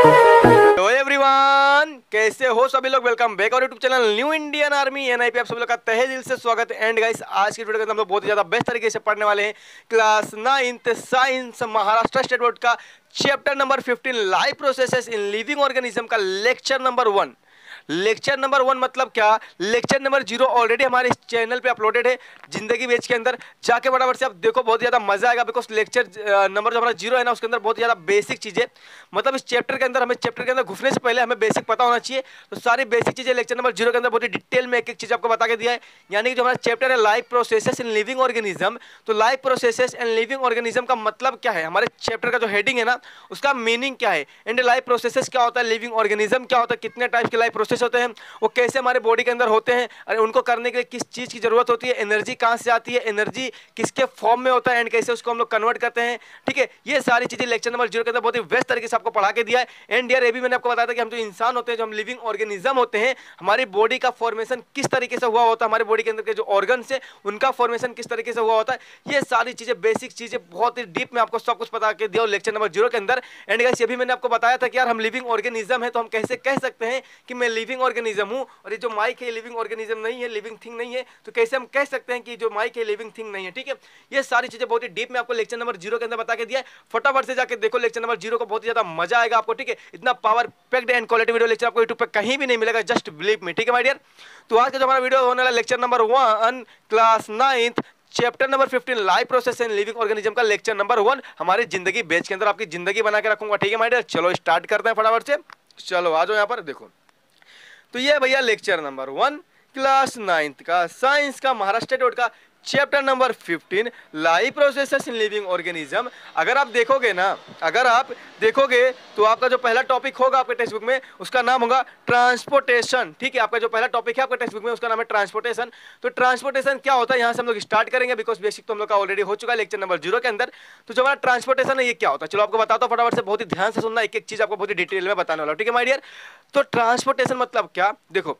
Hello everyone, कैसे हो सभी लोग। वेलकम बैक और YouTube channel New Indian Army NI पे आप सभी लोग का तहे दिल से स्वागत है। एंड गाइस, आज की वीडियो के अंदर हम लोग बहुत ही ज्यादा बेस्ट तरीके से पढ़ने वाले हैं class 9th science Maharashtra state board का chapter number 15 live processes in living organism का लेक्चर नंबर 1। लेक्चर नंबर 1 मतलब क्या, लेक्चर नंबर 0 ऑलरेडी हमारे इस चैनल पे अपलोडेड है जिंदगी बेच के अंदर। जाके फटाफट से आप देखो, बहुत ज्यादा मजा आएगा। बिकॉज लेक्चर नंबर जो हमारा 0 है ना, उसके अंदर बहुत ज्यादा बेसिक चीजें, मतलब इस चैप्टर के अंदर हमें चैप्टर के अंदर घुसने से पहले हमें बेसिक पता होना चाहिए। तो सारी बेसिक चीजें लेक्चर नंबर 0 के अंदर बहुत ही डिटेल में एक एक चीज आपको बता के दिया है। यानी कि जो हमारा चैप्टर है live processes in living organism, तो live processes and living organism का मतलब क्या है, हमारे चैप्टर का जो हेडिंग है ना उसका मीनिंग क्या है, एंड लाइव प्रोसेसेस क्या होता है, लिविंग ऑर्गेनिज्म क्या होता है, कितने टाइप के लाइव प्रोसेस होते हैं, वो कैसे हमारे बॉडी के अंदर होते हैं, और उनको करने के लिए किस चीज की जरूरत होती है, एनर्जी कहां से आती है, एनर्जी किसके फॉर्म में होता है, एंड कैसे उसको हम लोग कन्वर्ट करते हैं। ठीक है, ये सारी चीजें लेक्चर नंबर 0 के अंदर बहुत ही बेस्ट तरीके से आपको पढ़ा के दिया है। एंड यार, ये भी मैंने आपको बताया था कि हम जो इंसान होते हैं, जो हम लिविंग ऑर्गेनिज्म होते हैं, हमारी बॉडी का फॉर्मेशन किस तरीके से हुआ होता है, हमारे बॉडी के अंदर के जो ऑर्गन्स है उनका फॉर्मेशन किस तरीके से हुआ होता है, ये सारी चीजें बेसिक चीजें बहुत ही डीप में आपको सब कुछ बता के दिया लेक्चर नंबर 0 के अंदर। एंड गाइस, ये भी मैंने आपको बताया था कि यार हम लिविंग ऑर्गेनिज्म है, तो हम कैसे कह सकते हैं कि मैं लिविंग ऑर्गेनिज्म हूं, और ये जो माइक है लिविंग ऑर्गेनिज्म नहीं है, लिविंग थिंग नहीं है, तो कैसे हम कह सकते हैं कि जो माइक है लिविंग थिंग नहीं है। ठीक है, ये सारी चीजें बहुत ही डीप में आपको लेक्चर नंबर 0 के अंदर बता के दिया है। फटाफट से जाके देखो लेक्चर नंबर 0 को, बहुत ही ज्यादा मजा आएगा आपको। ठीक है, इतना power packed and quality video lecture आपको यूट्यूब पे कहीं भी नहीं मिलेगा, जस्ट बिलीव मी। ठीक है माय डियर, तो आज का जो हमारा वीडियो होने वाला lecture number 1 class 9th chapter number 15 live process in living organism का लेक्चर नंबर 1 हमारी जिंदगी बेच के अंदर आपकी जिंदगी बना के रखूंगा। ठीक है माय डियर, चलो स्टार्ट करते हैं फटाफट से। चलो आ जाओ यहाँ पर देखो। तो ये भैया लेक्चर नंबर 1 क्लास 9th का साइंस का महाराष्ट्र बोर्ड का chapter number 15 live processes in living organism. अगर आप देखोगे ना, अगर आप देखोगे तो आपका जो पहला टॉपिक होगा आपके टेक्स्ट बुक में, उसका नाम होगा ट्रांसपोर्टेशन। ठीक है, आपका जो पहला टॉपिक है आपके टेक्स्ट बुक में उसका नाम है ट्रांसपोर्टेशन। तो ट्रांसपोर्टेशन क्या होता है, यहाँ से हम लोग स्टार्ट करेंगे, बिकॉज बेसिक तो हम लोग का ऑलरेडी हो चुका है लेक्चर नंबर 0 के अंदर। तो जो हमारा ट्रांसपोर्टेशन है ये क्या होता है, चलो आपको बताता हूँ फटाफट से, बहुत ही ध्यान से सुनना, एक एक चीज आपको बहुत ही डिटेल में बताने वाला हूँ। ठीक है माय डियर, तो ट्रांसपोर्टेशन मतलब क्या, देखो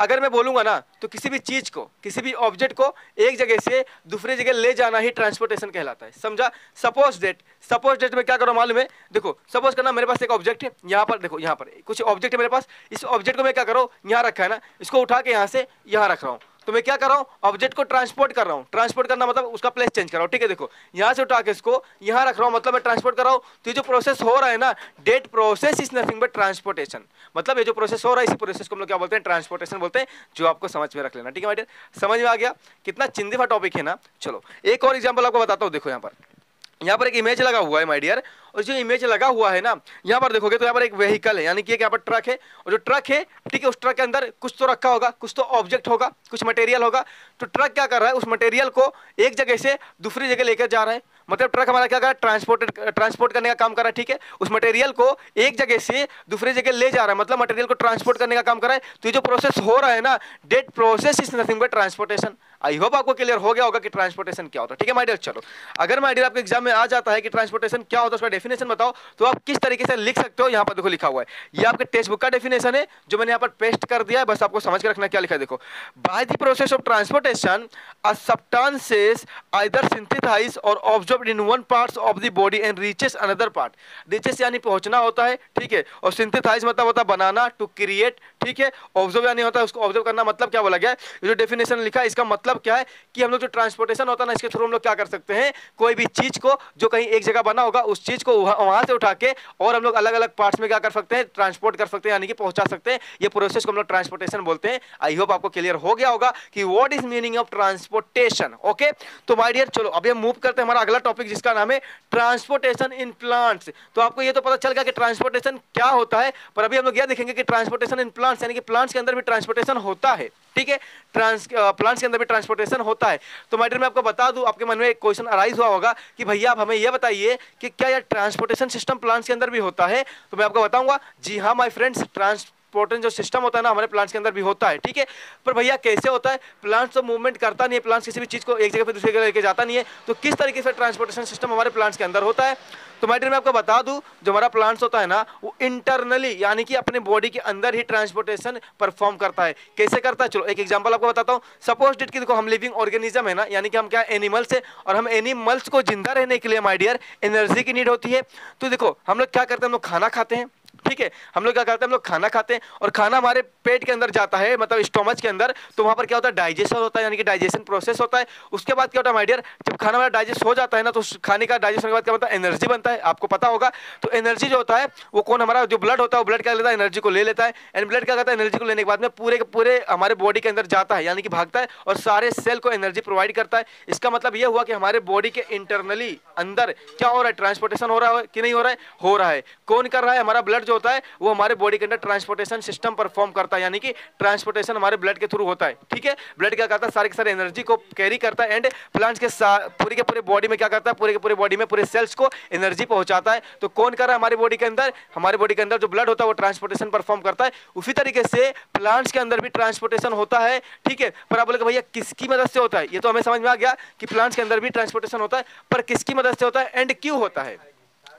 अगर मैं बोलूंगा ना, तो किसी भी चीज को, किसी भी ऑब्जेक्ट को एक जगह से दूसरी जगह ले जाना ही ट्रांसपोर्टेशन कहलाता है, समझा। सपोज डेट में क्या करो मालूम है, देखो सपोज करना मेरे पास एक ऑब्जेक्ट है, यहाँ पर देखो, यहाँ पर कुछ ऑब्जेक्ट है मेरे पास, इस ऑब्जेक्ट को मैं क्या करो, यहाँ रखा है ना, इसको उठा के यहाँ से यहाँ रख रहा हूँ, तो मैं क्या कर रहा हूँ, ऑब्जेक्ट को ट्रांसपोर्ट कर रहा हूँ। ट्रांसपोर्ट करना मतलब उसका प्लेस चेंज कर रहा हूँ। ठीक है, देखो यहाँ से उठा के इसको यहाँ रख रहा हूँ, मतलब मैं ट्रांसपोर्ट कर रहा हूँ। तो ये जो प्रोसेस हो रहा है ना, that process is nothing but transportation, मतलब ये जो प्रोसेस हो रहा है इसी प्रोसेस को हम लोग क्या बोलते हैं, ट्रांसपोर्टेशन बोलते हैं, जो आपको समझ में रख लेना। ठीक है माय डियर, समझ में आ गया, कितना चिंदीफा टॉपिक है ना। चलो एक और एग्जाम्पल आपको बताता हूँ। देखो यहाँ पर एक इमेज लगा हुआ है माय डियर, और जो इमेज लगा हुआ है ना, यहाँ पर देखोगे तो यहाँ पर एक व्हीकल है, यानी कि यहाँ पर ट्रक है, और जो ट्रक है, ठीक है, उस ट्रक के अंदर कुछ तो रखा होगा, कुछ तो ऑब्जेक्ट होगा, कुछ मटेरियल होगा। तो ट्रक क्या कर रहा है, उस मटेरियल को एक जगह से दूसरी जगह लेकर जा रहा है, मतलब ट्रक हमारा क्या कर रहा है, ट्रांसपोर्ट करने का काम कर रहा है। ठीक है, उस मटेरियल को एक जगह से दूसरी जगह ले जा रहा है, मतलब मटेरियल को ट्रांसपोर्ट करने का काम कर रहा है। तो ये जो प्रोसेस हो रहा है ना, that process is nothing but transportation. I hope आपको क्लियर हो गया होगा कि ट्रांसपोर्टेशन क्या होता है। ठीक है माय डियर, चलो अगर माय डियर आपके एग्जाम में आ जाता है कि ट्रांसपोर्टेशन क्या होता है, उसका डेफिनेशन बताओ, तो आप किस तरीके से लिख सकते हो। यहाँ पर देखो लिखा हुआ है, ये आपके टेक्स्ट बुक का डेफिनेशन है जो मैंने यहाँ पर पेस्ट कर दिया है, बस आपको समझ के रखना क्या लिखा है। देखो, by the process of transportation a substances either synthesize or absorbed in one part of the body and reaches another part. Reaches यानी पहुंचना होता है, ठीक है, और सिंथेसाइज मतलब होता है बनाना, टू क्रिएट। ठीक है, ऑब्जर्व यानी होता है उसको ऑब्जर्व करना, मतलब क्या बोला गया है, ये जो डेफिनेशन लिखा है इसका मतलब क्या है कि हम लोग जो ट्रांसपोर्टेशन होता है ना, इसके थ्रू हम लोग क्या कर सकते हैं, कोई भी चीज को जो कहीं एक जगह बना होगा उस चीज को वहां से उठा के और हम लोग अलग अलग पार्ट्स में क्या कर सकते हैं, ट्रांसपोर्ट कर सकते हैं, यानी कि पहुंचा सकते हैं। ये प्रोसेस को हम लोग ट्रांसपोर्टेशन बोलते हैं। आई होप आपको क्लियर हो गया होगा कि what is meaning of transportation. Okay, तो माय डियर चलो अभी हम मूव करते हैं हमारा अगला टॉपिक, जिसका नाम है ट्रांसपोर्टेशन इन प्लांट्स। तो आपको ये तो पता चल गया कि ट्रांसपोर्टेशन क्या होता है, पर अभी हम लोग यह देखेंगे कि ट्रांसपोर्टेशन इन प्लांट्स, यानी कि प्लांट्स के अंदर भी ट्रांसपोर्टेशन होता है। ठीक है, प्लांट्स के अंदर भी ट्रांसपोर्टेशन होता है। तो माय डियर मैं आपको बता दूं, आपके मन में एक क्वेश्चन अराइज हुआ होगा कि भैया आप हमें यह बताइए कि क्या यह ट्रांसपोर्टेशन सिस्टम प्लांट्स के अंदर भी होता है। तो मैं आपको बताऊंगा, जी हाँ माय फ्रेंड्स, ट्रांसपोर्टेशन जो सिस्टम होता है ना हमारे प्लांट्स के अंदर भी होता है। ठीक है, पर भैया कैसे होता है, प्लांट्स तो मूवमेंट करता नहीं है, प्लांट्स किसी भी चीज को एक जगह पे दूसरी जगह लेके जाता नहीं है, तो किस तरीके से ट्रांसपोर्टेशन सिस्टम हमारे प्लांट्स के अंदर होता है। तो माय डियर मैं आपको बता दूं, जो हमारा प्लांट्स होता है ना, वो इंटरनली यानी कि अपने बॉडी के अंदर ही ट्रांसपोर्टेशन परफॉर्म करता है। कैसे करता है, चलो एक एग्जांपल आपको बताता हूं। सपोज डेट कि देखो हम लिविंग ऑर्गेनिज्म है ना, यानी कि हम क्या एनिमल्स है, और हम एनिमल्स को जिंदा रहने के लिए माय डियर एनर्जी की नीड होती है। तो देखो हम लोग क्या करते हैं, हम लोग खाना खाते हैं, ठीक है। हम लोग क्या करते हैं, हम लोग खाना खाते हैं और खाना हमारे पेट के अंदर जाता है, मतलब स्टोमच के अंदर, तो वहां पर क्या होता है, डाइजेशन होता है, यानी कि डाइजेशन प्रोसेस होता है। उसके बाद क्या होता है माय डियर, जब खाना हमारा डाइजेस्ट हो जाता है ना, तो खाने का डाइजेशन के बाद क्या बनता है, एनर्जी बनता है, आपको पता होगा। तो एनर्जी जो होता है वो कौन, हमारा जो ब्लड होता है, वो ब्लड क्या लेता है, एनर्जी को ले लेता है। एंड ब्लड क्या करता है, एनर्जी को लेने के बाद में पूरे के पूरे हमारे बॉडी के अंदर जाता है, यानी कि भागता है और सारे सेल को एनर्जी प्रोवाइड करता है। इसका मतलब ये हुआ कि हमारे बॉडी के इंटरनली अंदर क्या हो रहा है, ट्रांसपोर्टेशन हो रहा है कि नहीं हो रहा है, हो रहा है। कौन कर रहा है, हमारा ब्लड जो होता है वो हमारे बॉडी के अंदर ट्रांसपोर्टेशन सिस्टम परफॉर्म करता है, यानी कि ट्रांसपोर्टेशन हमारे ब्लड के थ्रू होता है, ठीक है। ब्लड क्या करता है, सारे के सारे एनर्जी को कैरी करता है एंड प्लांट्स के पूरे बॉडी में क्या करता है, पूरे के पूरे बॉडी में पूरे सेल्स को एनर्जी पहुंचाता है। तो कौन कर रहा है, हमारे बॉडी के अंदर, हमारे बॉडी के अंदर जो ब्लड होता है वो ट्रांसपोर्टेशन परफॉर्म करता है। उसी तरीके से प्लांट्स के अंदर भी ट्रांसपोर्टेशन होता है, ठीक है। पर आप बोले भैया किसकी मदद से होता है, ये तो हमें समझ में आ गया कि प्लांट्स के अंदर भी ट्रांसपोर्टेशन होता है, पर किसकी मदद से होता है एंड क्यों होता है।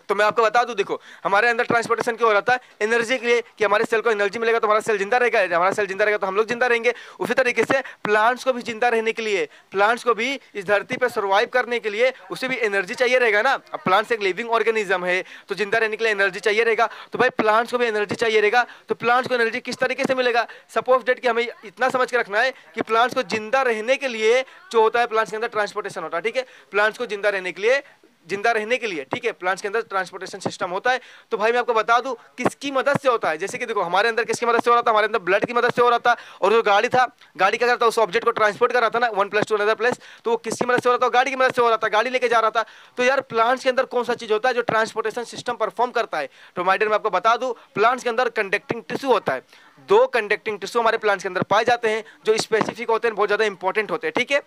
तो मैं आपको बता दूं, देखो हमारे अंदर ट्रांसपोर्टेशन क्यों हो रहा था, एनर्जी के लिए, कि हमारे सेल को एनर्जी मिलेगा तो हमारा सेल जिंदा रहेगा, हमारा सेल जिंदा रहेगा तो हम लोग जिंदा रहेंगे। उसी तरीके से प्लांट्स को भी जिंदा रहने के लिए, प्लांट्स को भी इस धरती पर सर्वाइव करने के लिए उसे भी एनर्जी चाहिए रहेगा ना। अब प्लांट्स एक लिविंग ऑर्गेनिज्म है, तो जिंदा रहने के लिए एनर्जी चाहिए रहेगा, तो भाई प्लांट्स को भी एनर्जी चाहिए रहेगा। तो प्लांट्स को एनर्जी किस तरीके से मिलेगा, सपोज डेट कि हमें इतना समझ के रखना है कि प्लांट्स को जिंदा रहने के लिए जो होता है, प्लांट्स के अंदर ट्रांसपोर्टेशन होता है, ठीक है। प्लांट्स को जिंदा रहने के लिए, ठीक है, प्लांट्स के अंदर ट्रांसपोर्टेशन सिस्टम होता है। तो भाई मैं आपको बता दूं किसकी मदद से होता है। जैसे कि देखो हमारे अंदर किसकी मदद से हो रहा था, हमारे अंदर ब्लड की मदद से हो रहा था। और जो गाड़ी था, गाड़ी क्या करता है, उस ऑब्जेक्ट को ट्रांसपोर्ट कर रहा था ना, one place to another place, तो वो किसकी मदद से हो रहा था, गाड़ी की मदद से हो रहा था, गाड़ी लेके जा रहा था। तो यार प्लांट्स के अंदर कौन सा चीज होता है जो ट्रांसपोर्टेशन सिस्टम परफॉर्म करता है। तो माय डियर मैं आपको बता दूं, प्लांट्स के अंदर कंडक्टिंग टिश्यू होता है। 2 कंडक्टिंग टिश्यू हमारे प्लांट्स के अंदर पाए जाते हैं, जो स्पेसिफिक होते हैं, बहुत ज्यादा इंपॉर्टेंट होते हैं, ठीक है।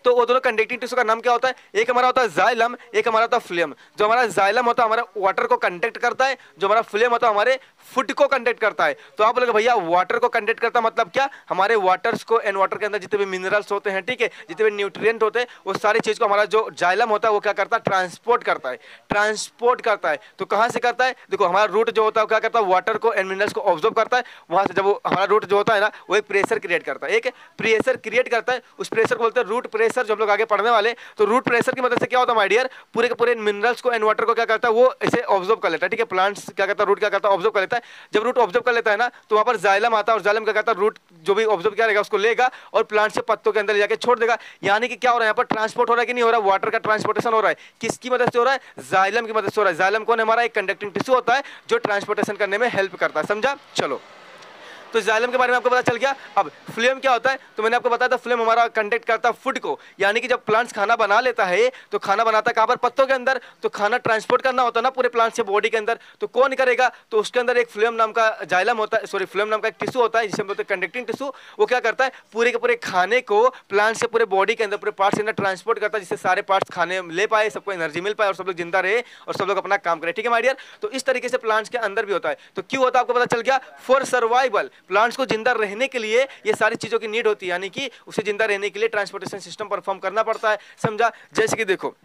तो वो दोनों कंडक्टिंग टिश्यू का नाम क्या होता है, एक हमारा होता है जाइलम, एक हमारा होता है फ्लेम। जो हमारा जाइलम होता है हमारा वाटर को कंडक्ट करता है, जो हमारा फ्लेम होता है हमारे फूड को कंडक्ट करता है। तो आप बोलोगे भैया वाटर को कंडक्ट करता मतलब क्या, हमारे वाटर्स को एंड वाटर के अंदर जितने भी मिनरल्स होते हैं, ठीक है, जितने भी न्यूट्रिएंट होते हैं, वो सारी चीज को हमारा जो जाइलम होता है वो क्या करता है, ट्रांसपोर्ट करता है, ट्रांसपोर्ट करता है। तो कहां से करता है, देखो हमारा रूट जो होता है वो क्या करता है, वाटर को एंड मिनरल्स को ऑब्जर्व करता है। वहां से जब वो हमारा रूट जो होता है ना, वो एक प्रेशर क्रिएट करता है, एक प्रेशर क्रिएट करता है। उस प्रेशर को बोलते हैं रूट प्रेशर, जो हम लोग आगे पढ़ने वाले। तो रूट प्रेशर की मदद से क्या होता है माय डियर, पूरे के पूरे मिनरल्स को एंड वाटर को क्या करता है, वो इसे ऑब्जर्व कर लेता है, ठीक है। प्लांट्स क्या करता है, रूट क्या करता है, ऑब्जर्व कर लेता है। जब रूट ऑब्जर्व कर लेता है ना, तो वहां पर जाइलम आता है और जाइलम क्या करता है, रूट जो भी ऑब्जर्व किया रहेगा उसको लेगा और प्लांट से पत्तों के अंदर ले जाके छोड़ देगा। यानी कि क्या हो रहा है, यहाँ पर ट्रांसपोर्ट हो रहा है कि नहीं हो रहा है, वाटर का ट्रांसपोर्टेशन हो रहा है। किसकी मदद से हो रहा है, जाइलम की मदद से हो रहा है। जाइलम कौन है, हमारा एक कंडक्टिंग टिश्यू होता है जो ट्रांसपोर्टेशन करने में हेल्प करता है, समझा। चलो तो जाइलम के बारे में आपको पता चल गया। अब फ्लेम क्या होता है, तो मैंने आपको बताया था फ्लेम हमारा कंडक्ट करता है फूड को, यानी कि जब प्लांट्स खाना बना लेता है तो खाना बनाता है कहां पर, पत्तों के अंदर। तो खाना ट्रांसपोर्ट करना होता है ना पूरे प्लांट से बॉडी के अंदर, तो कौन करेगा, तो उसके अंदर एक फ्लेम नाम का जाइलम होता है, सॉरी फ्लेम नाम का एक टिश्यू होता है जिसे हम बोलते हैं कंडक्टिंग टिश्यू। वो क्या करता है, पूरे के पूरे खाने को प्लांट से पूरे बॉडी के अंदर, पूरे पार्ट्स के अंदर ट्रांसपोर्ट करता है, जिससे सारे पार्ट्स खाने ले पाए, सबको एनर्जी मिल पाए और सब लोग जिंदा रहे और सब लोग अपना काम करें, ठीक है माय डियर। तो इस तरीके से प्लांट्स के अंदर भी होता है। तो क्यों होता है आपको पता चल गया, फॉर सर्वाइवल, प्लांट्स को जिंदा रहने के लिए ये सारी चीजों की नीड होती है, यानी कि उसे जिंदा रहने के लिए ट्रांसपोर्टेशन सिस्टम परफॉर्म करना पड़ता है, समझा। जैसे कि देखो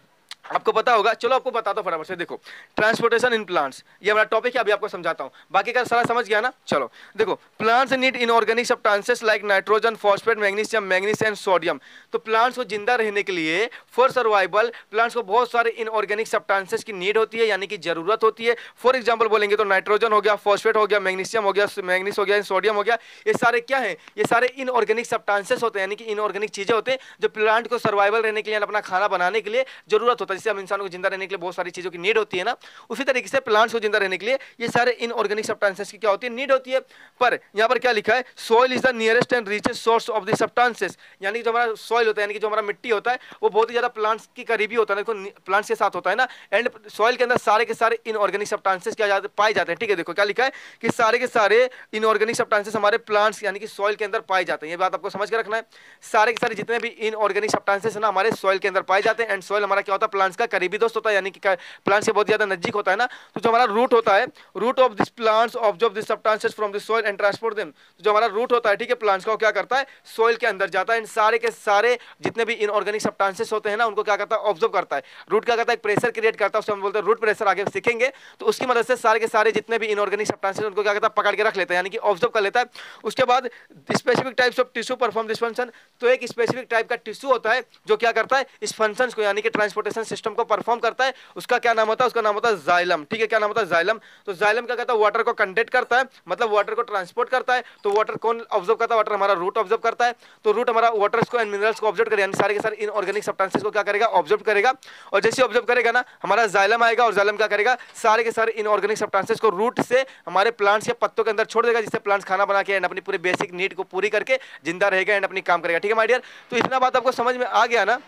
आपको पता होगा, चलो आपको बताता हूं फटाफट से। देखो ट्रांसपोर्टेशन इन प्लांट्स, ये हमारा टॉपिक है, अभी आपको समझाता हूं, बाकी का सारा समझ गया ना। चलो देखो, plants need inorganic substances like nitrogen, phosphate, magnesium, manganese and sodium. तो प्लांट्स को जिंदा रहने के लिए, फॉर सर्वाइवल, प्लांट्स को बहुत सारे इनऑर्गेनिक सब्सटेंसेस की नीड होती है, यानी कि जरूरत होती है। फॉर एग्जाम्पल बोलेंगे तो नाइट्रोजन हो गया, फॉस्फेट हो गया, मैग्नीशियम हो गया, मैंगनीज हो गया, सोडियम हो गया। ये सारे क्या है, ये सारे इनऑर्गेनिक सब्सटेंसेस होते हैं, यानी कि इनऑर्गेनिक चीजें होते हैं जो प्लांट को सर्वाइवल रहने के लिए, अपना खाना बनाने के लिए जरूरत होता है। जिससे हम इंसानों को जिंदा रहने के लिए बहुत सारी चीजों की नीड होती है ना, उसी तरीके से प्लांट्स को जिंदा रहने के लिए ये सारे इनऑर्गेनिक सब्सटेंसेस की क्या होती है, नीड होती है। पर यहाँ पर क्या लिखा है, soil is the nearest and richest source of the substances, यानी कि जो हमारा सॉइल होता है, यानी कि जो हमारा मिट्टी होता है, वो बहुत ही ज्यादा प्लांट्स की करीबी होता है, प्लांट्स के साथ होता है ना। एंड सॉइल के अंदर सारे के सारे इनऑर्गेनिक सब्सटेंसेस क्या पाए जाते हैं, ठीक है। देखो क्या लिखा है कि सारे के सारे इनऑर्गेनिक सब्सटेंसेस हमारे प्लांट्स यानी कि सॉइल के अंदर पाए जाते हैं। ये बात आपको समझ के रखना है। सारे के सारे जितने भी इनऑर्गेनिक सब्सटेंसेस है ना, हमारे सॉइल के अंदर पाए जाते हैं। एंड सॉइल हमारा क्या होता है, प्लांट्स का करीबी दोस्त होता है, यानी कि प्लांट से बहुत ज्यादा नजदीक होता है ना। तो जो हमारा रूट होता है, root of this plants observe this substances from the soil and transport them. तो जो हमारा रूट होता है, ठीक है, प्लांट्स का, वो क्या करता है, सॉइल के अंदर जाता है एंड सारे के सारे जितने भी इनऑर्गेनिक सब्सटेंसेस होते हैं ना, उनको क्या करता है, ऑब्जर्व करता है। रूट क्या करता है, एक प्रेशर क्रिएट करता है, उसको हम बोलते हैं रूट प्रेशर, आगे सीखेंगे। तो उसकी मदद से सारे के सारे जितने भी इनऑर्गेनिक सब्सटेंसेस उनको क्या करता है, पकड़ के रख लेता है, यानी कि ऑब्जर्व कर लेता है। उसके बाद specific types of tissue perform this function. तो एक स्पेसिफिक टाइप का टिश्यू होता है जो क्या करता है, इस फंक्शन को, यानी कि ट्रांसपोर्टेशन सिस्टम को परफॉर्म करता है उसका क्या नाम होता है, उसका नाम होता है जाइलम। ठीक है, क्या नाम होता है, जाइलम। तो जाइलम क्या करता है, वाटर को कंडक्ट करता है, मतलब वाटर को ट्रांसपोर्ट करता है। तो वाटर कौन ऑब्जर्व करता है, वाटर हमारा रूट ऑब्जर्व करता है। तो रूट हमारा वाटर्स को एंड मिनरल्स को ऑब्जर्व करेगा, यानी सारे के सारे इनऑर्गेनिक सब्सटेंसेस को क्या करेगा, ऑब्जर्व करेगा। और जैसे ऑब्जर्व करेगा ना, हमारा जाइलम आएगा और जाइलम क्या करेगा, सारे के सारे इनऑर्गेनिक सब्सटेंसेस को रूट से हमारे प्लांट्स के पत्तों के अंदर छोड़ देगा, जिससे प्लांट्स खाना बना के एंड अपनी पूरी बेसिक नीड को पूरी करके जिंदा रहेगा एंड अपनी काम करेगा। ठीक है माय डियर, तो इतना बात आपको समझ में आ गया ना,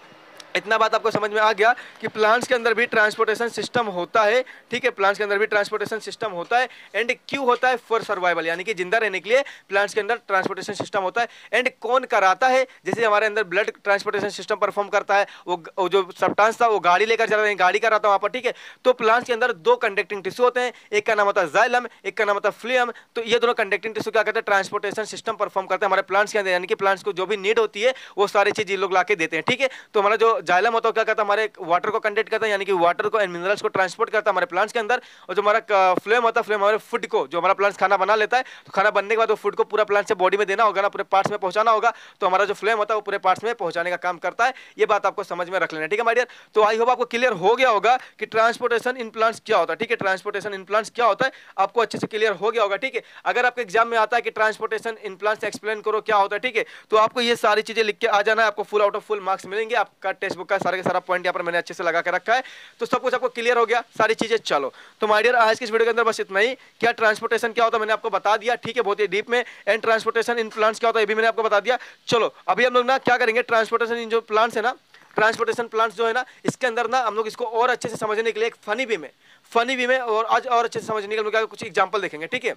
इतना बात आपको समझ में आ गया कि प्लांट्स के अंदर भी ट्रांसपोर्टेशन सिस्टम होता है। ठीक है, प्लांट्स के अंदर भी ट्रांसपोर्टेशन सिस्टम होता है एंड क्यों होता है, फॉर सर्वाइवल, यानी कि जिंदा रहने के लिए प्लांट्स के अंदर ट्रांसपोर्टेशन सिस्टम होता है। एंड कौन कराता है, जैसे हमारे अंदर ब्लड ट्रांसपोर्टेशन सिस्टम परफॉर्म करता है, वो जो सब्सटेंस था वो गाड़ी लेकर चला रहे हैं, गाड़ी कराता है वहां पर। ठीक है, तो प्लांट्स के अंदर दो कंडक्टिंग टिश्यू होते हैं, एक का नाम होता है जाइलम, एक का नाम होता है फ्लोएम। तो ये दोनों कंडक्टिंग टिश्यू क्या करते हैं, ट्रांसपोर्टेशन सिस्टम परफॉर्म करते हैं हमारे प्लांट्स के अंदर, यानी कि प्लांट्स को जो भी नीड होती है वो सारी चीज ये लोग लाके देते हैं। ठीक है, तो हमारा जो जाइलम होता है क्या करता है, हमारे वाटर को कंडक्ट करता है, यानी कि वाटर को एंड मिनरल्स को ट्रांसपोर्ट करता है हमारे प्लांट्स के अंदर। और जो हमारा फ्लेम होता है, फ्लेम हमारे फूड को, जो हमारा प्लांट्स खाना बना लेता है, तो खाना बनने के बाद वो फूड को पूरा प्लांट से बॉडी में देना होगा ना, पूरे पार्ट्स में पहुंचाना होगा। तो हमारा जो फ्लेम होता है वो पूरे पार्ट्स में पहुंचाने का काम करता है। ये बात आपको समझ में रख लेना। ठीक है माय डियर, तो आई होप आपको क्लियर हो गया होगा कि ट्रांसपोर्टेशन इन प्लांट्स क्या होता है। ठीक है, ट्रांसपोर्टेशन इन प्लांट्स क्या होता है आपको अच्छे से क्लियर हो गया होगा। ठीक है, अगर आपके एग्जाम में आता है कि ट्रांसपोर्टेशन इन प्लांट्स एक्सप्लेन करो क्या होता है, ठीक है, तो आपको ये सारी चीजें लिख के आ जाना है, आपको full out of full marks मिलेंगे। आपका टेक्स्ट बुक का सारा का सारा पॉइंट यहाँ पर मैंने अच्छे से लगा के रखा है, तो सब कुछ आपको क्लियर हो गया, सारी चीजें। चलो तो माय डियर, आज की इस वीडियो के अंदर बस इतना ही। क्या ट्रांसपोर्टेशन क्या होता है मैंने आपको बता दिया। ठीक है, बहुत ही डीप में। एंड ट्रांसपोर्टेशन इन प्लांट्स क्या होता है ये भी मैंने आपको बता दिया। चलो अभी हम लोग ना क्या करेंगे, ट्रांसपोर्टेशन इन जो प्लांट्स है ना, ट्रांसपोर्टेशन प्लांट्स जो है ना, इसके अंदर ना हम लोग इसको और अच्छे से समझने के लिए एक फनी वे में और आज और अच्छे से समझने के लिए हम लोग कुछ एग्जांपल देखेंगे। ठीक है,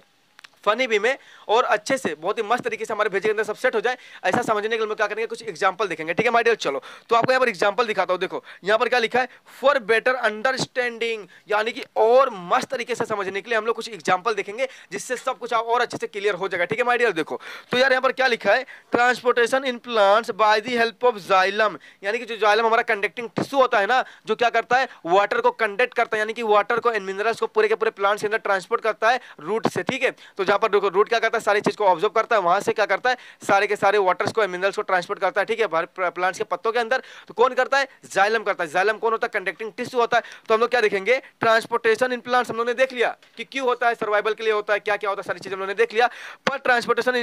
फनी वे में और अच्छे से बहुत ही मस्त तरीके से हमारे भेजे के अंदर सब सेट हो जाए, ऐसा समझने के लिए हम क्या करेंगे, कुछ एग्जांपल देखेंगे। ठीक है माय डियर, चलो तो आपको यहाँ पर एग्जांपल दिखाता हूँ। देखो यहाँ पर क्या लिखा है, फॉर बेटर अंडरस्टैंडिंग, यानी कि और मस्त तरीके से समझने के लिए हम लोग कुछ एग्जांपल देखेंगे, जिससे सब कुछ और अच्छे से क्लियर हो जाएगा। ठीक है माय डियर, देखो तो यार यहाँ पर क्या लिखा है, transportation in plants by the help of xylem, यानी कि जो जाइलम हमारा कंडक्टिंग टिश्यू होता है ना, जो क्या करता है, वाटर को कंडक्ट करता है, यानी कि वाटर को एंड मिनरल्स को पूरे के पूरे प्लांट्स के अंदर ट्रांसपोर्ट करता है रूट से। ठीक है, तो जहां पर देखो रूट क्या करता है, सारी चीज को ऑब्जर्व करता है, वहां से क्या करता है, सारे के सारे वाटर्स को मिनरल्स को ट्रांसपोर्ट करता है। ठीक है, प्लांट्स के पत्तों के अंदर। तो कौन करता है, जाइलम करता है। जाइलम कौन होता है, कंडक्टिंग टिश्यू होता है। तो हम लोग क्या देखेंगे, ट्रांसपोर्टेशन इन प्लांट्स हम लोगों ने देख लिया कि क्यों होता है, सर्वाइवल के लिए होता है, क्या क्या होता है, सारी चीजें हम लोगों ने देख लिया। पर transportation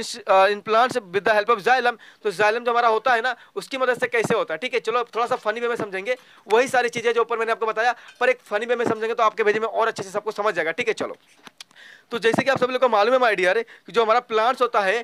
in plants with the help of xylem, तो जाइलम जो हमारा होता है ना, उसकी मदद से कैसे होता है। ठीक है, चलो थोड़ा सा फनी वे में समझेंगे, वही सारी चीजें जो ऊपर मैंने आपको बताया, पर एक फनी वे में समझेंगे तो आपके भेजे में और अच्छे से सबको समझ जाएगा। ठीक है, चलो तो जैसे कि आप सब लोग को मालूम है माय डियर, कि जो हमारा प्लांट्स होता है,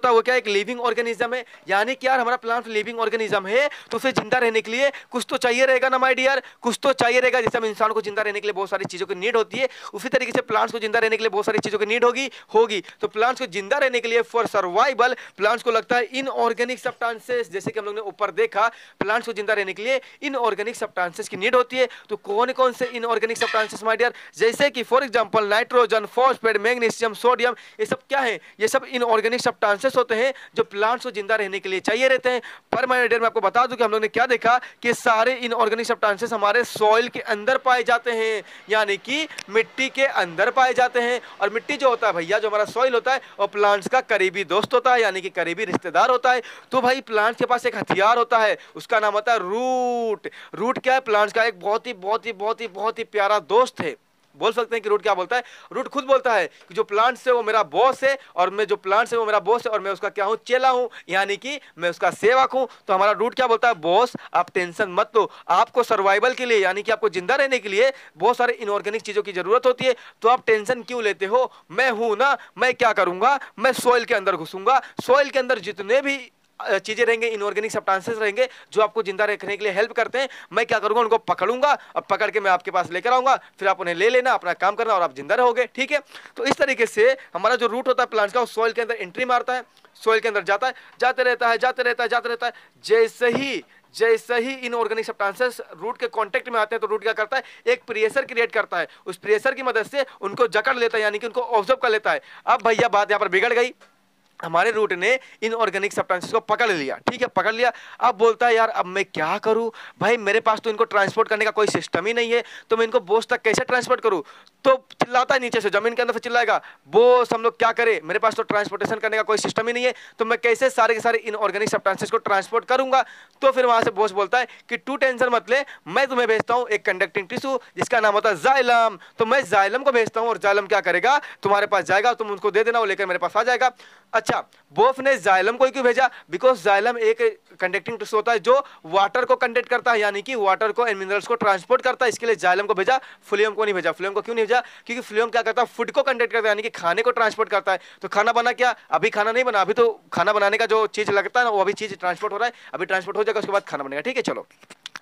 वो क्या एक लिविंग ऑर्गेनिज्म है, यानी कि यार हमारा प्लांट लिविंग ऑर्गेनिज्म है, तो उसे जिंदा रहने के लिए कुछ तो चाहिए रहेगा ना माय डियर, कुछ तो चाहिए रहेगा। जैसे हम इंसान को जिंदा रहने के लिए बहुत सारी चीजों की नीड होती है, उसी तरीके से प्लांट्स को जिंदा रहने के लिए बहुत सारी चीजों की नीड होगी। तो प्लांट्स को जिंदा रहने के लिए फॉर सर्वाइवल प्लांट्स को लगता है इनऑर्गेनिक सब्सटेंसेस, जैसे कि हम लोग ने ऊपर देखा, प्लांट्स को जिंदा रहने के लिए इनऑर्गेनिक सब्सटेंसेस की नीड होती है। तो कौन कौन से इनऑर्गेनिक सब्सटेंसेस माय डियर, जैसे कि for example nitrogen, phosphate, magnesium, sodium, ये सब क्या है, ये सब इनऑर्गेनिक सब्सटेंसेस होते हैं जो प्लांट्स को जिंदा रहने के लिए चाहिए रहते हैं। पर माय डियर मैं आपको बता दूं कि हम लोग ने क्या देखा कि सारे इनऑर्गेनिक सब्सटेंसेस हमारे सॉइल के अंदर पाए जाते हैं, यानी कि मिट्टी के अंदर पाए जाते हैं। और मिट्टी जो होता है भैया, जो हमारा सॉइल होता है, और प्लांट्स का करीबी दोस्त होता है, यानी कि करीबी रिश्तेदार होता है। तो भाई प्लांट्स के पास एक हथियार होता है, उसका नाम होता है रूट। रूट क्या है, प्लांट्स का एक बहुत ही प्यारा दोस्त है। बोल सकते हैं कि रूट क्या बोलता है, रूट खुद बोलता है कि जो प्लांट्स है वो मेरा बॉस है, और मैं जो प्लांट्स है वो मेरा बॉस है, और मैं उसका क्या हूं, चेला हूं, यानी कि मैं उसका सेवक हूं। तो हमारा रूट क्या बोलता है, बॉस आप टेंशन मत लो, आपको सर्वाइवल के लिए, यानी कि आपको जिंदा रहने के लिए बहुत सारे इनऑर्गेनिक चीजों की जरूरत होती है, तो आप टेंशन क्यों लेते हो, मैं हूं ना, मैं क्या करूंगा, मैं सॉइल के अंदर घुसूंगा, सॉइल के अंदर जितने भी चीजें रहेंगे, इनऑर्गेनिक सब्सटेंसेस रहेंगे जो आपको जिंदा रखने के लिए हेल्प करते हैं, मैं क्या करूंगा, उनको पकड़ूंगा और पकड़ के मैं आपके पास लेकर आऊंगा, फिर आप उन्हें ले लेना, अपना काम करना और आप जिंदा रहोगे। ठीक है, तो इस तरीके से हमारा जो रूट होता है प्लांट्स का, वो सॉइल के अंदर एंट्री मारता है, सॉइल के अंदर जाता है, जाते रहता है। जैसे ही इनऑर्गेनिक सब्सटेंसेस रूट के कांटेक्ट में आते हैं, तो रूट क्या करता है, एक प्रेशर क्रिएट करता है, उस प्रेशर की मदद से उनको जकड़ लेता है, यानी कि उनको ऑब्जर्व कर लेता है। अब भैया बात यहाँ पर बिगड़ गई, हमारे रूट ने इनऑर्गेनिक सब्सटेंसेस को पकड़ लिया, ठीक है, पकड़ लिया। अब बोलता है यार अब मैं क्या करूं भाई, मेरे पास तो इनको ट्रांसपोर्ट करने का कोई सिस्टम ही नहीं है, तो मैं इनको बोस तक कैसे ट्रांसपोर्ट करूं। तो चिल्लाता है नीचे से, जमीन के अंदर से चिल्लाएगा, बोस हम लोग क्या करें, मेरे पास तो ट्रांसपोर्टेशन करने का कोई सिस्टम ही नहीं है, तो मैं कैसे सारे के सारे इनऑर्गेनिक सब्सटेंसेस को ट्रांसपोर्ट करूंगा। तो फिर वहां से बोस बोलता है कि तू टेंशन मत ले, मैं तुम्हें भेजता हूं एक कंडक्टिंग टिश्यू जिसका नाम होता है जाइलम। तो मैं जाइलम को भेजता हूं और जाइलम क्या करेगा, तुम्हारे पास जाएगा, तुम उनको दे देना, वो लेकर मेरे पास आ जाएगा। अच्छा, बोफ ने जाइलम को क्यों भेजा, बिकॉज जाइलम एक कंडक्टिंग टिश्यू होता है जो वाटर को कंडक्ट करता है, यानी कि वाटर को एंड मिनरल्स को ट्रांसपोर्ट करता है, इसके लिए जाइलम को भेजा, फ्लोएम को नहीं भेजा। फ्लोएम को क्यों नहीं भेजा, क्योंकि फ्लोएम क्या करता है, फूड को कंडक्ट करता है, यानी कि खाने को ट्रांसपोर्ट करता है। तो खाना बना क्या, अभी खाना नहीं बना, अभी तो खाना बनाने का जो चीज लगता है ना वो अभी चीज ट्रांसपोर्ट हो रहा है, अभी ट्रांसपोर्ट हो जाएगा उसके बाद खाना बनेगा, ठीक है। चलो,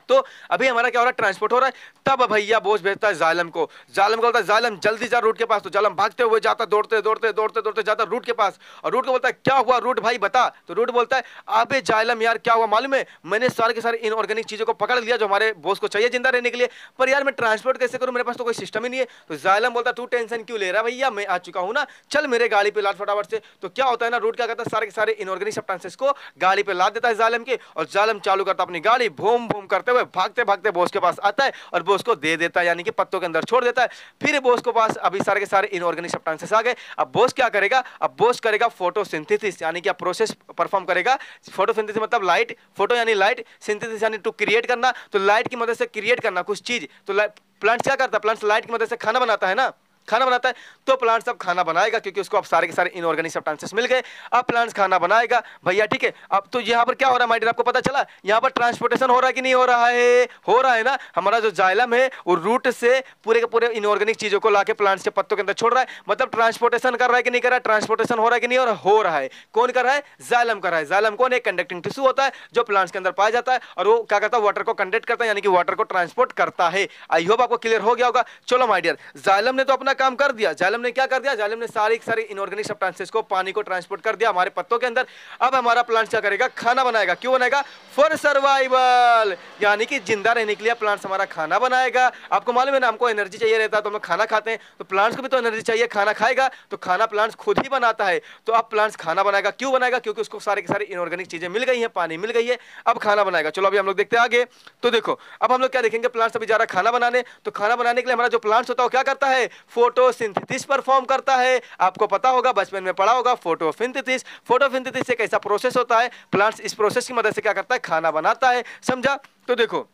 तो अभी हमारा क्या हो रहा है, ट्रांसपोर्ट हो रहा है। तब भैया बोस भेजता है जालम को, जालम को बोलता है जालम जल्दी जा रूट के पास। तो जालम भागते हुए जाता, दौड़ते दौड़ते दौड़ते दौड़ते जाता रूट के पास, और रूट को बोलता है क्या हुआ रूट भाई बता। तो रूट बोलता है अबे जालम यार क्या हुआ मालूम है, मैंने सारे के सारे इनऑर्गेनिक चीजों को पकड़ लिया जो हमारे बोस को चाहिए जिंदा रहने के लिए, पर यार मैं ट्रांसपोर्ट कैसे करूं, मेरे पास तो कोई सिस्टम ही नहीं है। तो जालम बोलता तू टेंशन क्यों ले रहा है भैया, मैं आ चुका हूं ना, चल मेरे गाड़ी पे लाद फटाफट से। तो क्या होता है ना, रूट क्या करता है, सारे के सारे इनऑर्गेनिक सब्सटेंसेस को गाड़ी पे लाद देता है जालम के, और जालम चालू करता अपनी गाड़ी, भूम भूम करते हुए भागते भागते बोस के पास आता है और बोस को दे देता है, यानी कि पत्तों के अंदर छोड़ देता है। फिर बोस के पास अभी सारे के सारे इनऑर्गेनिक सब्सटेंसेस आ गए। अब बोस क्या करेगा, अब बोस करेगा फोटोसिंथेसिस, यानी कि प्रोसेस परफॉर्म करेगा। फोटोसिंथेसिस मतलब लाइट, फोटो यानी लाइट, सिंथेसिस यानी टू क्रिएट करना, तो लाइट की मदद से क्रिएट करना कुछ चीज। तो प्लांट्स क्या करता है, प्लांट्स लाइट की मदद से खाना बनाता है ना, खाना बनाता है। तो प्लांट्स अब खाना बनाएगा क्योंकि उसको अब सारे के सारे इनऑर्गेनिक सब्सटेंसेस मिल गए। अब प्लांट्स खाना बनाएगा भैया, ठीक है। अब तो यहाँ पर क्या हो रहा है माय डियर, आपको पता चला यहाँ पर ट्रांसपोर्टेशन हो रहा है कि नहीं हो रहा है, हो रहा है ना। हमारा जो जाइलम है वो रूट से पूरे के पूरे इनऑर्गेनिक चीजों को लाके प्लांट्स के पत्तों के अंदर छोड़ रहा है, मतलब ट्रांसपोर्टेशन कर रहा है कि नहीं कर रहा है, ट्रांसपोर्टेशन हो रहा है कि नहीं हो रहा है। कौन कर रहा है, जाइलम कर रहा है। जाइलम कौन है, कंडक्टिंग टिश्यू होता है जो प्लांट्स के अंदर पाया जाता है, और वो क्या करता है, वाटर को कंडक्ट करता है, यानी कि वाटर को ट्रांसपोर्ट करता है। आई होप आपको क्लियर हो गया होगा। चलो माय डियर, जाइलम ने तो अपना काम कर दिया, जाइलम ने क्या कर दिया, जालिम ने सारी सारी इनऑर्गेनिक सब्सटेंसेस को, पानी को ट्रांसपोर्ट कर दिया हमारे पत्तों के अंदर। अब हमारा प्लांट क्या करेगा, खाना बनाएगा। क्यों बनाएगा, फॉर सर्वाइवल, यानी कि जिंदा रहने के लिए प्लांट्स हमारा खाना बनाएगा। आपको मालूम है ना, हमको एनर्जी चाहिए रहता है तो हम लोग खाना खाते हैं, तो प्लांट्स को भी तो एनर्जी चाहिए, खाना खाएगा तो खाना प्लांट्स खुद ही बनाता है। तो अब प्लांट्स खाना बनाएगा, क्यों बनाएगा, क्योंकि उसको सारे के सारे इनऑर्गेनिक चीजें मिल गई है, पानी मिल गई है, अब खाना बनाएगा। चलो अभी हम लोग देखते हैं आगे। तो देखो अब हम लोग क्या देखेंगे, प्लांट्स अभी जा रहा है खाना बनाने। तो खाना बनाने के लिए हमारा जो प्लांट्स होता है वो क्या करता है, फोटोसिंथेसिस परफॉर्म करता है। आपको पता होगा, बचपन में पढ़ा होगा फोटोसिंथेसिस। फोटोसिंथेसिस एक ऐसा प्रोसेस होता है, प्लांट्स इस प्रोसेस की मदद से क्या करता है, खाना बनाता है, समझा। तो देखो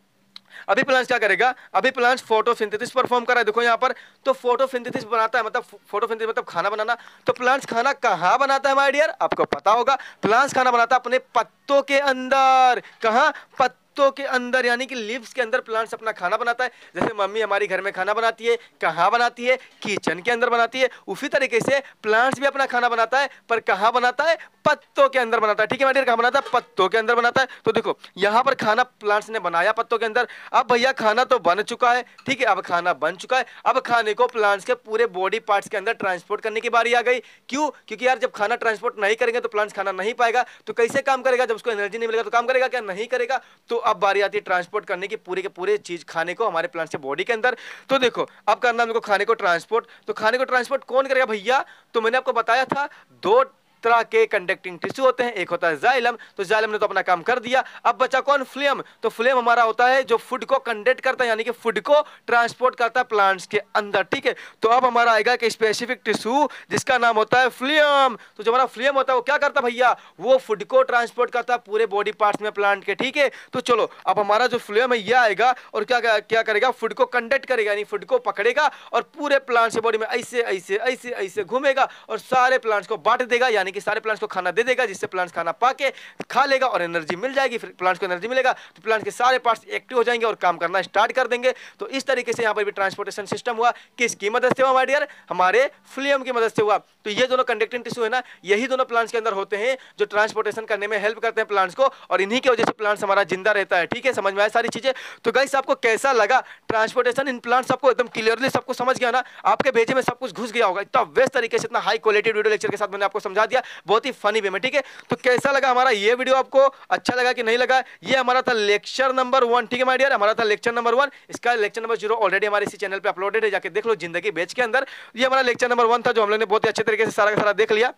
अभी प्लांट्स क्या करेगा, अभी प्लांट्स फोटोसिंथेसिस परफॉर्म कर रहा है, देखो यहाँ पर। तो फोटोसिंथेसिस बनाता है, मतलब फोटोसिंथेसिस मतलब खाना बनाना। तो प्लांट्स खाना कहाँ बनाता है माय डियर, आपको पता होगा, प्लांट्स खाना बनाता है अपने पत्तों के अंदर। कहाँ, पत्तों के अंदर, यानी कि लीव्स के अंदर प्लांट्स अपना खाना बनाता है। जैसे मम्मी हमारी घर में खाना बनाती है, कहाँ बनाती है, किचन के अंदर बनाती है, उसी तरीके से प्लांट्स भी अपना खाना बनाता है, पर कहाँ बनाता है, पत्तों के अंदर बनाता है। ठीक है माय डियर, कहाँ बनाता है, पत्तों के अंदर बनाता है। तो देखो यहाँ पर खाना प्लांट्स ने बनाया पत्तों के अंदर। अब भैया खाना तो बन चुका है, ठीक है, अब खाना बन चुका है, अब खाने को प्लांट्स के पूरे बॉडी पार्ट्स के अंदर ट्रांसपोर्ट करने की बारी आ गई। क्यों, क्योंकि यार जब खाना ट्रांसपोर्ट नहीं करेंगे तो प्लांट्स खाना नहीं पाएगा, तो कैसे काम करेगा, जब उसको एनर्जी नहीं मिलेगा तो काम करेगा क्या, नहीं करेगा। तो अब बारी आती है ट्रांसपोर्ट करने की, पूरे के पूरे चीज खाने को हमारे प्लांट्स के बॉडी के अंदर। तो देखो अब करना हमको खाने को ट्रांसपोर्ट। तो खाने को ट्रांसपोर्ट कौन करेगा भैया, तो मैंने आपको बताया था दो तरह के कंडक्टिंग टिश्यू होते हैं, एक होता है जाइलम। तो जाइलम ने तो अपना काम कर दिया, अब बचा कौन, फ्लेम। तो फ्लेम हमारा होता है जो फूड को कंडक्ट करता है, यानी कि फूड को ट्रांसपोर्ट करता है प्लांट्स के अंदर, ठीक है। तो अब हमारा आएगा कि स्पेसिफिक टिश्यू जिसका नाम होता है फ्लेम। तो जो हमारा फ्लेम होता है वो क्या करता है भैया, वो फूड को ट्रांसपोर्ट करता है पूरे बॉडी पार्ट्स में प्लांट के, ठीक है। तो चलो अब हमारा जो फ्लेम है ये आएगा और क्या करेगा, फूड को कंडक्ट करेगा, यानी फूड को पकड़ेगा और पूरे प्लांट्स के बॉडी में ऐसे ऐसे ऐसे ऐसे घूमेगा और सारे प्लांट्स को बांट देगा, यानी कि सारे प्लांट्स को खाना दे देगा, जिससे प्लांट्स खाना पाके खा लेगा और एनर्जी मिल जाएगी। फिर प्लांट्स को एनर्जी मिलेगा तो प्लांट्स के सारे पार्ट्स एक्टिव हो जाएंगे और काम करना स्टार्ट कर देंगे। तो इस तरीके से यहाँ पर भी ट्रांसपोर्टेशन सिस्टम हुआ, किसकी मदद से हुआ माय डियर, हमारे फ्लेम की मदद से हुआ। तो ये दोनों कंडक्टिंग टिश्यू है ना, यही दोनों प्लांट्स के अंदर होते हैं जो ट्रांसपोर्टेशन करने में हेल्प करते हैं प्लांट्स को, और इन्हीं की वजह से प्लांट्स हमारा जिंदा रहता है, ठीक है। समझ में आया सारी चीजें। तो गाइस आपको कैसा लगा ट्रांसपोर्टेशन इन प्लांट्स, आपको एकदम क्लियरली सबको समझ गया ना, आपके भेजे में सब कुछ घुस गया होगा, इतना बेस्ट तरीके से, इतना हाई क्वालिटी वीडियो लेक्चर के साथ मैंने आपको समझा दिया, बहुत ही फनी वे में, ठीक है। तो कैसा लगा हमारा ये वीडियो, आपको अच्छा लगा कि नहीं लगा। ये हमारा था लेक्चर नंबर 1, ठीक है माय डियर, हमारा था लेक्चर नंबर 1। इसका लेक्चर नंबर 0 ऑलरेडी हमारे इसी चैनल पे अपलोडेड है, जाके देख लो जिंदगी बेच के अंदर। ये हमारा लेक्चर नंबर 1 था जो हम लोग ने बहुत ही अच्छे तरीके से सारा का सारा देख लिया।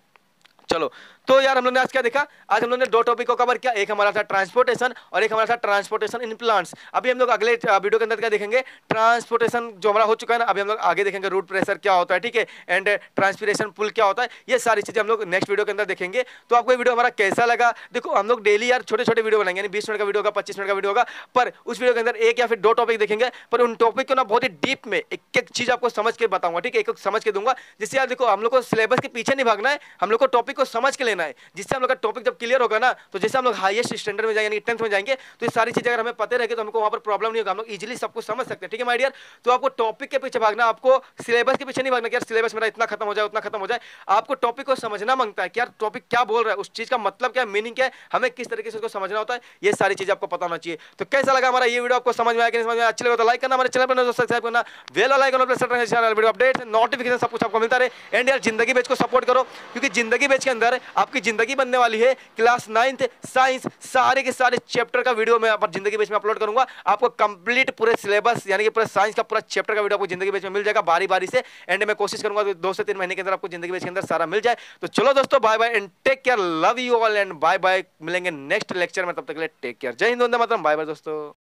चलो, तो यार हम लोग ने आज क्या देखा, आज हम लोग ने दो टॉपिक को कवर किया, एक हमारा था ट्रांसपोर्टेशन और एक हमारा था ट्रांसपोर्टेशन इन प्लांट्स। अभी हम लोग अगले वीडियो के अंदर क्या देखेंगे, ट्रांसपोर्टेशन जो हमारा हो चुका है ना, अभी हम लोग आगे देखेंगे रूट प्रेशर क्या होता है, ठीक है, एंड ट्रांसपिरेशन पुल क्या होता है, ये सारी चीजें हम लोग नेक्स्ट वीडियो के अंदर देखेंगे। तो आपको ये वीडियो हमारा कैसा लगा, देखो हम लोग डेली यार छोटे छोटे वीडियो बनाएंगे, 20 मिनट का वीडियो होगा, 25 मिनट का वीडियो होगा, पर उस वीडियो के अंदर एक या फिर दो टॉपिक देखेंगे, पर उन टॉपिक को ना बहुत ही डीप में एक एक चीज आपको समझ के बताऊंगा, ठीक है, एक एक समझ के दूंगा, जिससे यार देखो हम लोग को सिलेबस के पीछे नहीं भागना है, हम लोग को टॉपिक को समझ के लेना है, जिससे हम लोग का टॉपिक जब क्लियर होगा ना, तो जैसे हम लोग हाईएस्ट स्टैंडर्ड में जाएंगे, 10th में जाएंगे, तो ये सारी चीजें अगर हमें पता रहेगी तो हमको वहां पर प्रॉब्लम नहीं होगा, हम लोग इजीली सब कुछ समझ सकते हैं, ठीक है माय डियर। तो आपको टॉपिक के पीछे भागना, आपको सिलेबस के पीछे नहीं भागना कि यार सिलेबस मेरा इतना खत्म हो जाए उतना खत्म हो जाए, आपको टॉपिक को समझना मांगता है कि यार टॉपिक क्या बोल रहा है, उस चीज का मतलब क्या है, मीनिंग क्या है, हमें किस तरीके से उसको समझना होता है, ये सारी चीजें आपको पता होना चाहिए। तो कैसा लगा हमारा ये वीडियो, आपको समझ में आया कि नहीं समझ में आया, अच्छा लगा तो लाइक करना, हमारे चैनल पर सब्सक्राइब करना, बेल वाला आइकन प्रेस करना, चैनल वीडियो अपडेट नोटिफिकेशन सब कुछ आपको मिलता रहे। एंड यार जिंदगी बेच को सपोर्ट करो, क्योंकि जिंदगी बेच के अंदर आपकी जिंदगी बनने वाली है। क्लास 9th साइंस सारे के सारे चैप्टर का वीडियो मैं पर जिंदगी बेच में अपलोड करूंगा, आपको कंप्लीट पूरे सिलेबस यानी कि पूरे साइंस का पूरा चैप्टर का वीडियो आपको जिंदगी बेच में मिल जाएगा बारी बारी से। एंड मैं कोशिश करूंगा 2 से 3 महीने के अंदर आपको जिंदगी बेच के अंदर सारा मिल जाए। तो चलो दोस्तों, bye bye and take care, love you all and bye bye, मिलेंगे नेक्स्ट लेक्चर में, तब तक के लिए टेक केयर, जय हिंद, वंदे मातरम, बाय बाय दोस्तों।